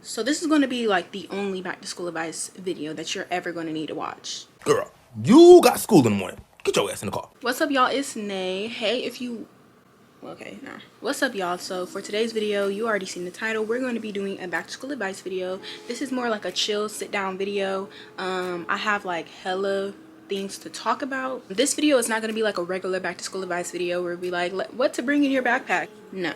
So this is going to be like the only back to school advice video that you're ever going to need to watch. Girl, you got school in the morning. Get your ass in the car. What's up, y'all? It's Nay. Hey, what's up, y'all? So for today's video, you already seen the title. We're going to be doing a back to school advice video. This is more like a chill sit down video. I have like hella things to talk about. This video is not going to be like a regular back to school advice video where we like what to bring in your backpack. No.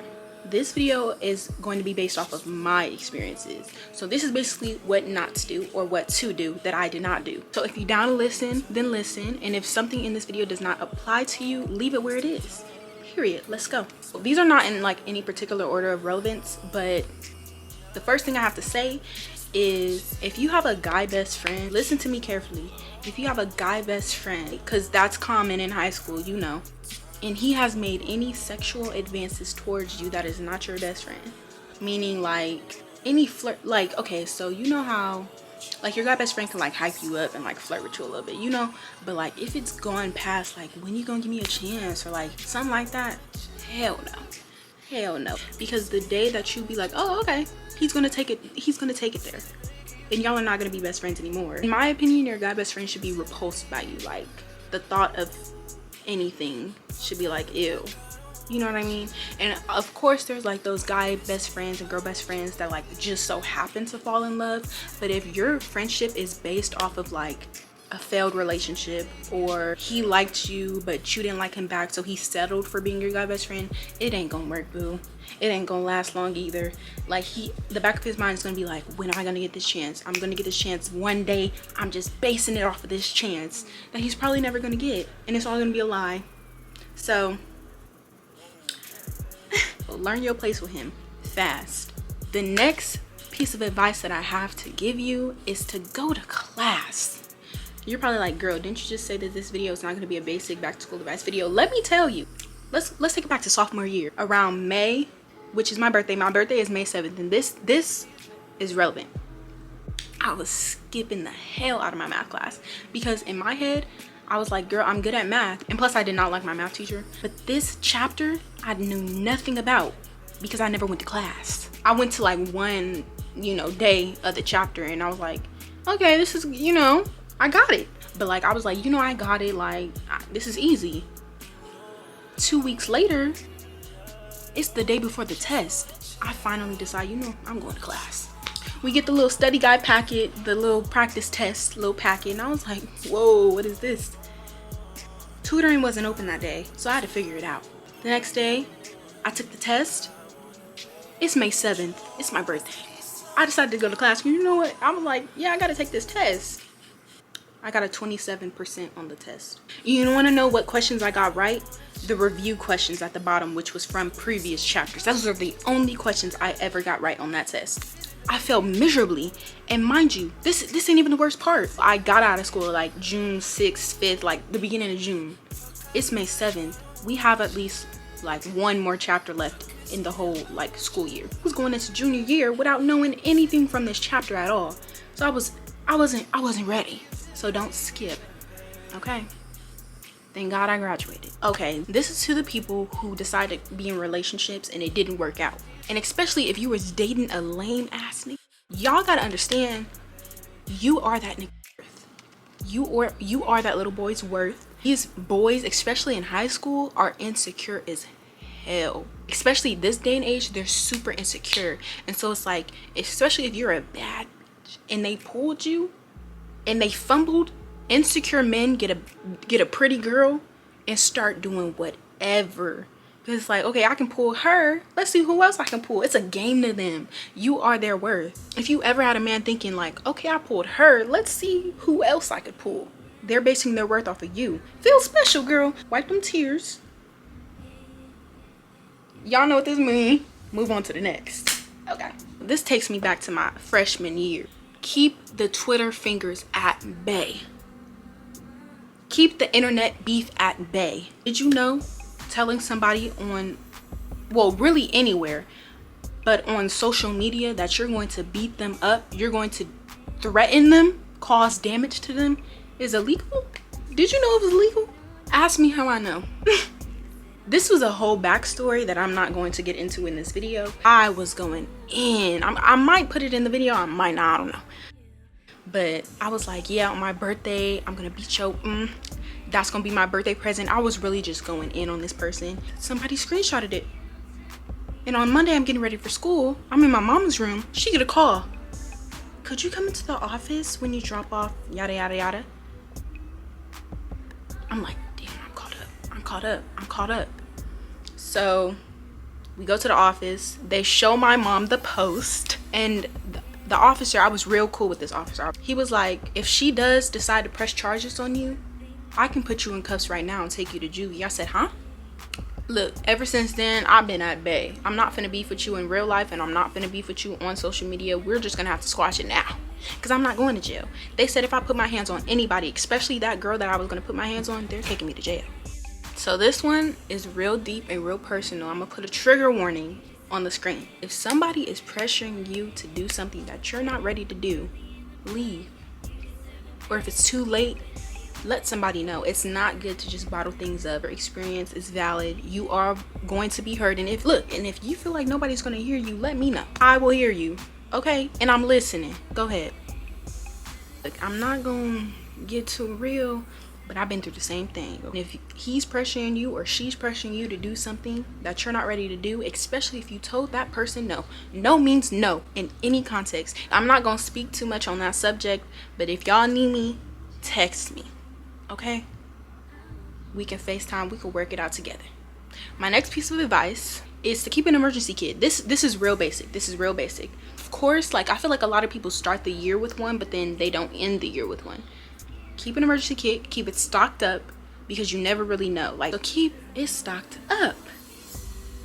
This video is going to be based off of my experiences. So this is basically what not to do or what to do that I did not do. So if you're down to listen, then listen. And if something in this video does not apply to you, leave it where it is. Period. Let's go. So these are not in like any particular order of relevance, but the first thing I have to say is if you have a guy best friend, listen to me carefully. If you have a guy best friend, because that's common in high school, you know, and he has made any sexual advances towards you that is not your best friend, meaning like any flirt, like, okay, so you know how like your guy best friend can like hype you up and like flirt with you a little bit, you know, but like if it's gone past like when you gonna give me a chance or like something like that, hell no, because the day that you be like, oh okay, he's gonna take it there, then y'all are not gonna be best friends anymore. In my opinion, your guy best friend should be repulsed by you. Like the thought of anything should be like, ew, you know what I mean? And of course there's like those guy best friends and girl best friends that like just so happen to fall in love, but if your friendship is based off of like a failed relationship, or he liked you but you didn't like him back so he settled for being your guy best friend, it ain't gonna work, boo. It ain't gonna last long either. Like the back of his mind is gonna be like, when am I gonna get this chance? I'm gonna get this chance one day. I'm just basing it off of this chance that he's probably never gonna get, and it's all gonna be a lie. So learn your place with him fast. The next piece of advice that I have to give you is to go to class. You're probably like, girl, didn't you just say that this video is not going to be a basic back to school advice video? Let me tell you. Let's take it back to sophomore year. Around May, which is my birthday. My birthday is May 7th, and this is relevant. I was skipping the hell out of my math class because in my head, I was like, girl, I'm good at math. And plus I did not like my math teacher. But this chapter I knew nothing about because I never went to class. I went to like one, you know, day of the chapter and I was like, okay, this is, you know, I got it. But like I was like, you know, I got it, like this is easy. 2 weeks later, it's the day before the test, I finally decide, you know, I'm going to class. We get the little study guide packet, the little practice test little packet, and I was like, whoa, what is this? Tutoring wasn't open that day, so I had to figure it out. The next day I took the test. It's May 7th, it's my birthday. I decided to go to class. You know what, I'm like, yeah, I gotta take this test. I got a 27% on the test. You want to know what questions I got right? The review questions at the bottom, which was from previous chapters. Those are the only questions I ever got right on that test. I failed miserably. And mind you, this ain't even the worst part. I got out of school like June 6th, 5th, like the beginning of June. It's May 7th. We have at least like one more chapter left in the whole like school year. I was going into junior year without knowing anything from this chapter at all. So I wasn't ready. So don't skip, okay? Thank God I graduated. Okay, this is to the people who decided to be in relationships and it didn't work out. And especially if you was dating a lame ass nigga, y'all gotta understand, you are that nigga's worth. You are that little boy's worth. These boys, especially in high school, are insecure as hell. Especially this day and age, they're super insecure. And so it's like, especially if you're a bad bitch and they pulled you, and they fumbled, insecure men get a pretty girl and start doing whatever. Because it's like, okay, I can pull her. Let's see who else I can pull. It's a game to them. You are their worth. If you ever had a man thinking like, okay, I pulled her, let's see who else I could pull. They're basing their worth off of you. Feel special, girl. Wipe them tears. Y'all know what this means. Move on to the next. Okay. This takes me back to my freshman year. Keep the Twitter fingers at bay. Keep the internet beef at bay. Did you know telling somebody on, well, really anywhere, but on social media that you're going to beat them up, you're going to threaten them, cause damage to them is illegal? Did you know it was illegal? Ask me how I know. This was a whole backstory that I'm not going to get into in this video. I was going in. I might put it in the video, I might not, I don't know. But I was like, yeah, on my birthday, I'm gonna beat your, that's gonna be my birthday present. I was really just going in on this person. Somebody screenshotted it. And on Monday, I'm getting ready for school. I'm in my mom's room. She get a call. Could you come into the office when you drop off yada, yada, yada? I'm like, damn, I'm caught up. So we go to the office. They show my mom the post. And the officer, I was real cool with this officer. He was like, if she does decide to press charges on you, I can put you in cuffs right now and take you to juvie. I said, huh? Look, ever since then, I've been at bay. I'm not finna beef with you in real life, and I'm not finna beef with you on social media. We're just gonna have to squash it now, because I'm not going to jail. They said if I put my hands on anybody, especially that girl that I was gonna put my hands on, they're taking me to jail. So this one is real deep and real personal. I'm gonna put a trigger warning on the screen. If somebody is pressuring you to do something that you're not ready to do, leave. Or if it's too late, let somebody know. It's not good to just bottle things up. Your experience is valid. You are going to be heard. And if you feel like nobody's going to hear you, let me know. I will hear you. Okay? And I'm listening. Go ahead. Look, I'm not going to get too real, but I've been through the same thing. And if he's pressuring you or she's pressuring you to do something that you're not ready to do, especially if you told that person no. No means no in any context. I'm not going to speak too much on that subject, but if y'all need me, text me. Okay, we can FaceTime, we can work it out together. My next piece of advice is to keep an emergency kit. This is real basic. Of course, like, I feel like a lot of people start the year with one, but then they don't end the year with one. Keep an emergency kit, keep it stocked up, because you never really know. Like, so keep it stocked up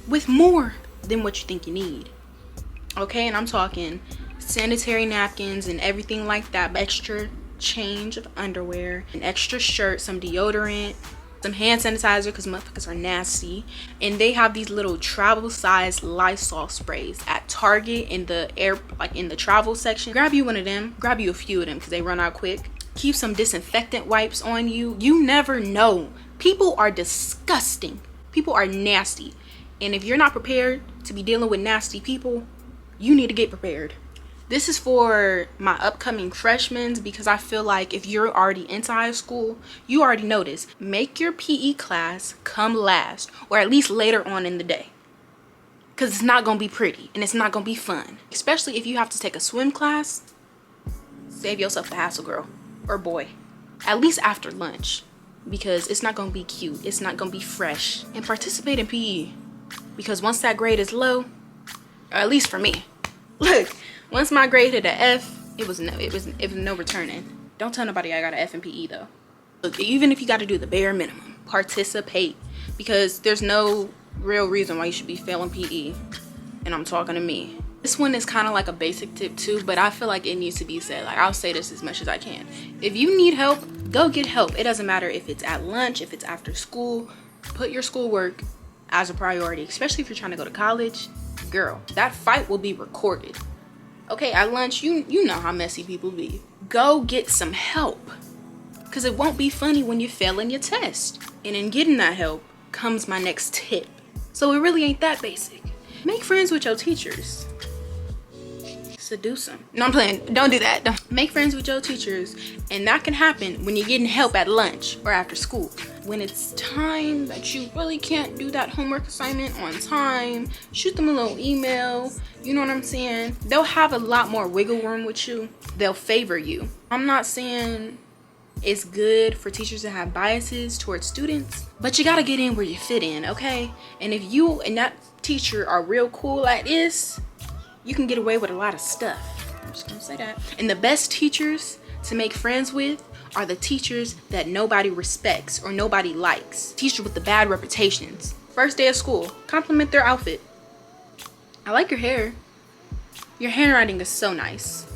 with more than what you think you need. Okay, and I'm talking sanitary napkins and everything like that, extra change of underwear, an extra shirt, some deodorant, some hand sanitizer, because motherfuckers are nasty. And they have these little travel size Lysol sprays at Target in the travel section. Grab you one of them, grab you a few of them, because they run out quick. Keep some disinfectant wipes on you. You never know. People are disgusting. People are nasty. And if you're not prepared to be dealing with nasty people, you need to get prepared. This is for my upcoming freshmen, because I feel like if you're already into high school, you already know this. Make your PE class come last, or at least later on in the day. Because it's not going to be pretty and it's not going to be fun. Especially if you have to take a swim class. Save yourself the hassle, girl or boy. At least after lunch, because it's not going to be cute. It's not going to be fresh. And participate in PE, because once that grade is low, or at least for me, look. Once my grade hit an F, it was no returning. Don't tell nobody I got an F in PE though. Look, even if you got to do the bare minimum, participate, because there's no real reason why you should be failing PE. And I'm talking to me. This one is kind of like a basic tip too, but I feel like it needs to be said. Like, I'll say this as much as I can. If you need help, go get help. It doesn't matter if it's at lunch, if it's after school. Put your schoolwork as a priority, especially if you're trying to go to college. Girl, that fight will be recorded. Okay, at lunch, you know how messy people be. Go get some help, because it won't be funny when you're failing your test. And in getting that help comes my next tip. So it really ain't that basic. Make friends with your teachers. Seduce them. No, I'm playing. Don't do that. Don't. Make friends with your teachers, and that can happen when you're getting help at lunch or after school. When it's time that you really can't do that homework assignment on time, shoot them a little email. You know what I'm saying? They'll have a lot more wiggle room with you. They'll favor you. I'm not saying it's good for teachers to have biases towards students, but you gotta get in where you fit in, okay? And if you and that teacher are real cool at this, you can get away with a lot of stuff. I'm just gonna say that. And the best teachers to make friends with are the teachers that nobody respects or nobody likes. Teachers with the bad reputations. First day of school, compliment their outfit. I like your hair. Your handwriting is so nice.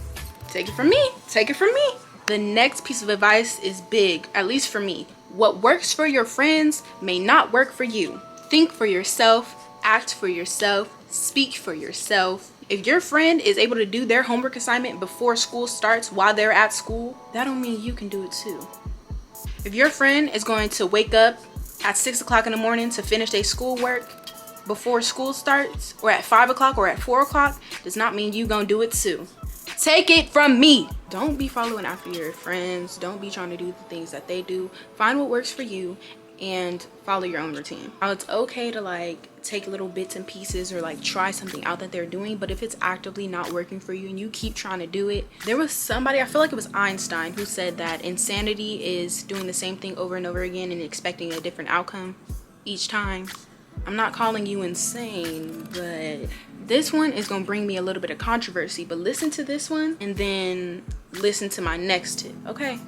Take it from me. Take it from me. The next piece of advice is big, at least for me. What works for your friends may not work for you. Think for yourself, act for yourself, speak for yourself. If your friend is able to do their homework assignment before school starts while they're at school, that don't mean you can do it too. If your friend is going to wake up at 6 o'clock in the morning to finish their schoolwork, before school starts, or at 5 o'clock or at 4 o'clock, does not mean you gonna do it too. Take it from me. Don't be following after your friends. Don't be trying to do the things that they do. Find what works for you and follow your own routine. Now, it's okay to like take little bits and pieces or like try something out that they're doing, but if it's actively not working for you and you keep trying to do it, there was somebody, I feel like it was Einstein, who said that insanity is doing the same thing over and over again and expecting a different outcome each time. I'm not calling you insane, but this one is gonna bring me a little bit of controversy, but listen to this one and then listen to my next tip, okay?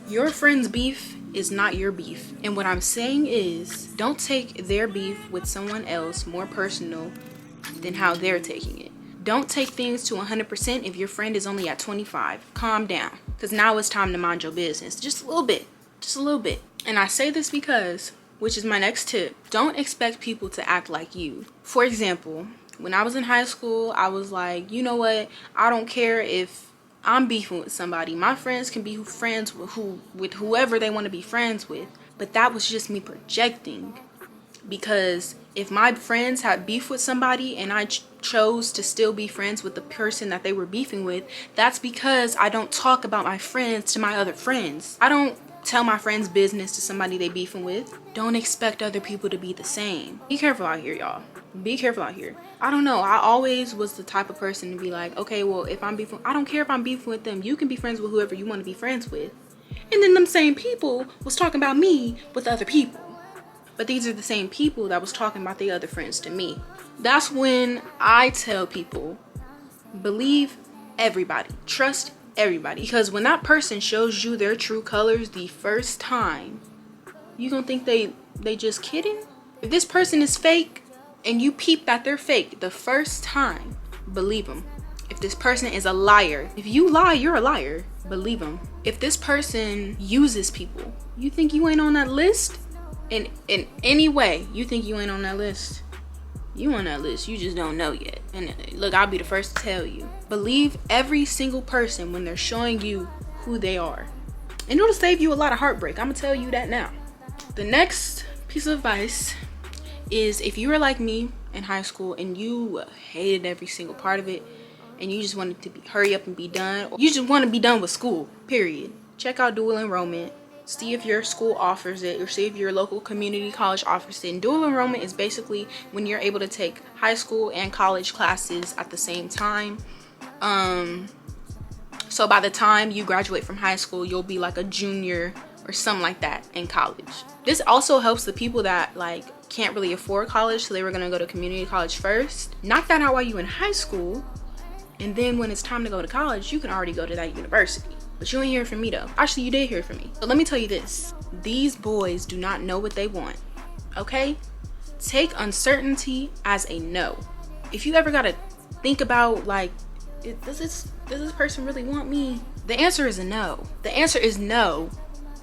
Your friend's beef is not your beef. And what I'm saying is, don't take their beef with someone else more personal than how they're taking it. Don't take things to 100% if your friend is only at 25. Calm down, because now it's time to mind your business. Just a little bit, just a little bit. And I say this because, which is my next tip, don't expect people to act like you. For example, when I was in high school, I was like, you know what? I don't care if I'm beefing with somebody. My friends can be friends with whoever they want to be friends with. But that was just me projecting. Because if my friends had beef with somebody and I chose to still be friends with the person that they were beefing with, that's because I don't talk about my friends to my other friends. I don't tell my friends' business to somebody they beefing with. Don't expect other people to be the same. Be careful out here, y'all. Be careful out here. I don't know, I always was the type of person to be like, okay, well, if I'm beefing, I don't care if I'm beefing with them. You can be friends with whoever you want to be friends with. And then them same people was talking about me with other people. But these are the same people that was talking about the other friends to me. That's when I tell people, believe everybody. Trust everybody. Because when that person shows you their true colors the first time, you gonna think they just kidding? If this person is fake and you peep that they're fake the first time, believe them. If this person is a liar, if you lie, you're a liar, believe them. If this person uses people, you think you ain't on that list? In any way, you think you ain't on that list? You on that list, you just don't know yet. And look, I'll be the first to tell you. Believe every single person when they're showing you who they are. And it'll save you a lot of heartbreak. I'm gonna tell you that now. The next piece of advice is, if you were like me in high school and you hated every single part of it and you just wanted to hurry up and be done, or you just want to be done with school, period, check out dual enrollment. See if your school offers it, or see if your local community college offers it. And dual enrollment is basically when you're able to take high school and college classes at the same time. So by the time you graduate from high school, you'll be like a junior or something like that in college. This also helps the people that like can't really afford college, so they were gonna go to community college first. Knock that out while you're in high school, and then when it's time to go to college, you can already go to that university. But you ain't hear from me though. Actually, you did hear from me. So let me tell you this. These boys do not know what they want, okay? Take uncertainty as a no. If you ever gotta think about like, does this person really want me? The answer is a no. The answer is no.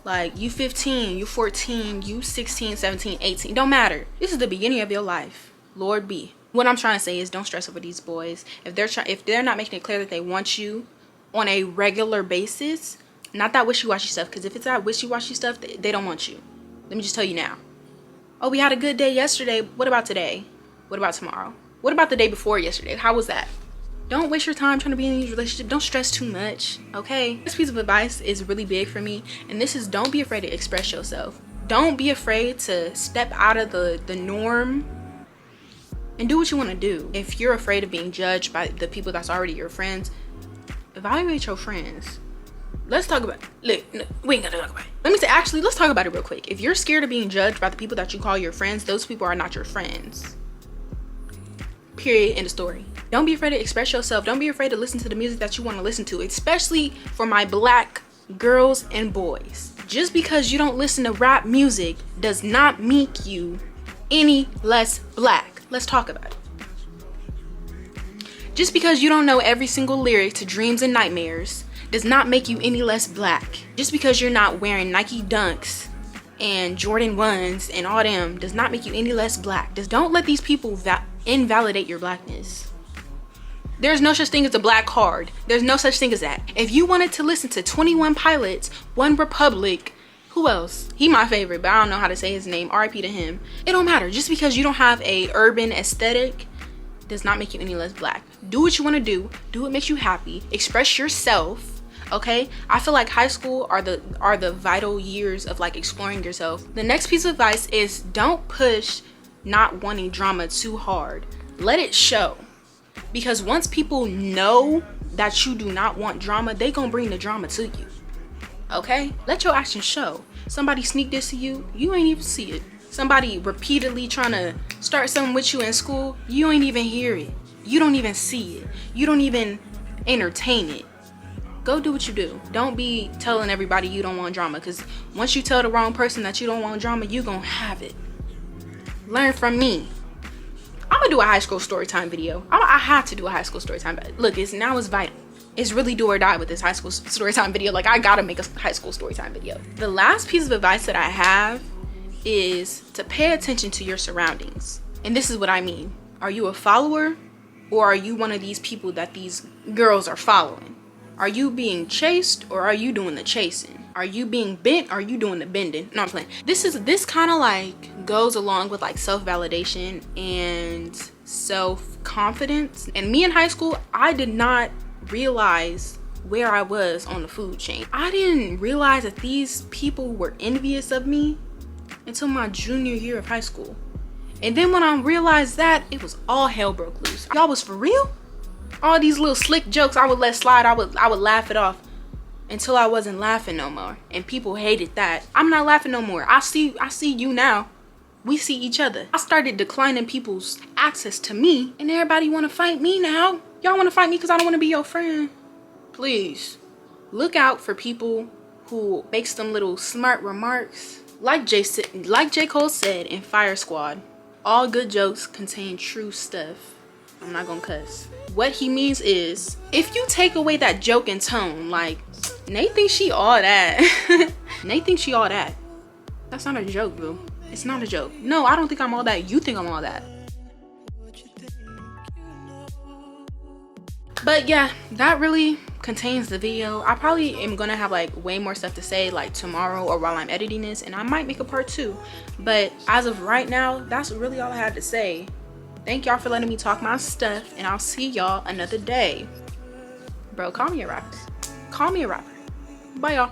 Like, you 15, you 14, you 16, 17, 18, don't matter. This is the beginning of your life. Lord be. What I'm trying to say is, don't stress over these boys. If they're not making it clear that they want you on a regular basis, not that wishy-washy stuff, because if it's that wishy-washy stuff, they don't want you. Let me just tell you now. Oh, we had a good day yesterday. What about today? What about tomorrow? What about the day before yesterday? How was that? Don't waste your time trying to be in these relationships. Don't stress too much, okay? This piece of advice is really big for me, and this is, don't be afraid to express yourself. Don't be afraid to step out of the norm and do what you want to do. If you're afraid of being judged by the people that's already your friends, evaluate your friends. Let's talk about look, no, we ain't gonna talk about it. Let me say, actually, let's talk about it real quick. If you're scared of being judged by the people that you call your friends, those people are not your friends. Period. End of story. Don't be afraid to express yourself. Don't be afraid to listen to the music that you want to listen to, especially for my black girls and boys. Just because you don't listen to rap music does not make you any less black. Let's talk about it. Just because you don't know every single lyric to Dreams and Nightmares does not make you any less black. Just because you're not wearing Nike Dunks and Jordan 1s and all them does not make you any less black. Just don't let these people invalidate your blackness. There's no such thing as a black card. There's no such thing as that. If you wanted to listen to 21 Pilots, One Republic, Who else? He my favorite, but I don't know how to say his name. RIP to him. It don't matter. Just because you don't have a urban aesthetic does not make you any less black. Do what you want to do. Do what makes you happy. Express yourself. Okay? I feel like high school are the vital years of like exploring yourself. The next piece of advice is don't push not wanting drama too hard. Let it show. Because once people know that you do not want drama, they gonna bring the drama to you. Okay? Let your actions show. Somebody sneak this to you, you ain't even see it. Somebody repeatedly trying to start something with you in school, you ain't even hear it. You don't even see it. You don't even entertain it. Go do what you do. Don't be telling everybody you don't want drama, because once you tell the wrong person that you don't want drama, you gonna have it. Learn from me. I'm gonna do a high school story time video. I have to do a high school story time. Look, it's vital. It's really do or die with this high school story time video. Like, I gotta make a high school story time video. The last piece of advice that I have is to pay attention to your surroundings. And this is what I mean. Are you a follower, or are you one of these people that these girls are following? Are you being chased, or are you doing the chasing? Are you being bent, or are you doing the bending? No, I'm playing. This kind of like goes along with like self-validation and self-confidence. And me in high school, I did not realize where I was on the food chain. I didn't realize that these people were envious of me until my junior year of high school. And then when I realized that, it was all hell broke loose. Y'all was for real? All these little slick jokes I would let slide, I would laugh it off until I wasn't laughing no more. And people hated that. I'm not laughing no more. I see you now. We see each other. I started declining people's access to me, and everybody want to fight me now. Y'all want to fight me because I don't want to be your friend? Please. Look out for people who makes them little smart remarks. Like J. Cole said in Fire Squad, all good jokes contain true stuff. I'm not gonna cuss. What he means is, if you take away that joking tone, like, Nate thinks she all that. Nate thinks she all that. That's not a joke, boo. It's not a joke. No, I don't think I'm all that. You think I'm all that. But yeah, that really contains the video. I probably am gonna have like way more stuff to say like tomorrow or while I'm editing this, and I might make a part 2. But as of right now, that's really all I had to say. Thank y'all for letting me talk my stuff, and I'll see y'all another day. Bro, call me a rapper. Call me a rapper. Bye, y'all.